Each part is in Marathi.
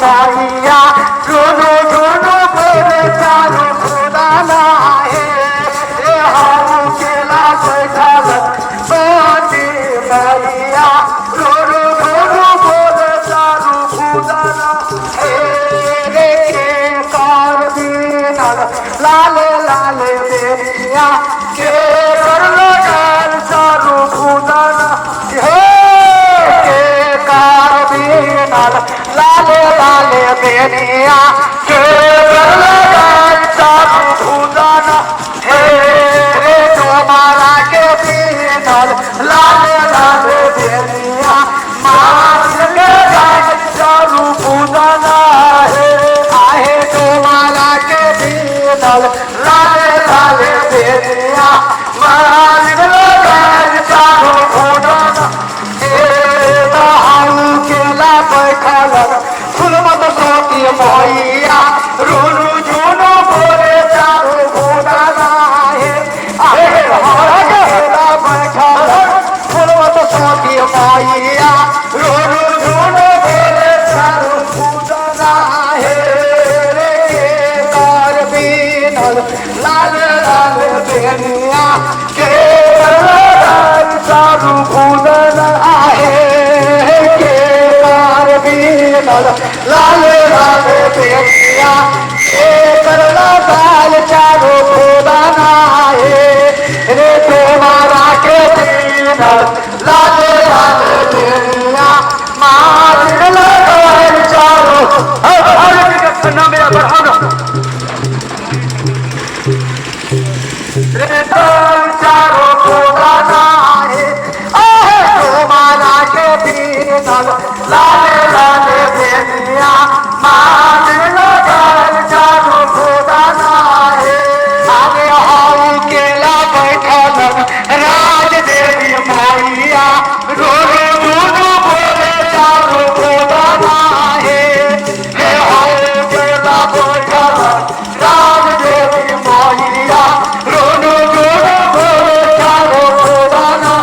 मैया झुनु झुनु बोले चारू खुदाना है हम केला बैठल बाटी मैया झुनु झुनु बोले चारू खुदाना रे के कार दीनल लाले लाले बेनिया के कर लगाल चारू खुदाना के कार दीनल लाले लाले बेनिया के कर लगाल चारू खुदाना रे तुम्हारा के दीनल लाले लाले बेनिया मार के गाल चारू खुदाना आहे तुम्हारा के दीनल लाले लाले बेनिया मार के गाल चारू खुदाना केला बैठल फुलमत सोती मैया रुनु झुनु बोले चारू खुदाना केला बैठल फुलमत सोती मैया रुनु झुनु बोले चारू खुदाना रे कर बीनल लाल लाल बेनिया के चारू खुदाना लाले लाले बेनिया कर लगाल चारू खुदाना रे तुम्हारा के दीनल लाले लाले बेनिया मार लगाल चारू मेरा बढ़ाना रे चारू खुदाना तुम्हारा के दीनल लाले लाले बेनिया मान लगाल चारू खुदाना आगे हाउ केला बैठल राज देवी मैया रोने झुनु बोले चारू खुदाना हाउ केला बैठल राज देवी मैया रोने झुनु बोले चारू खुदाना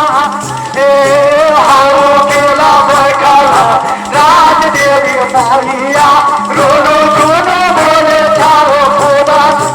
हाउ केला बैठल राज देवी मैया रोनो झुनु बोले चारू खुदाना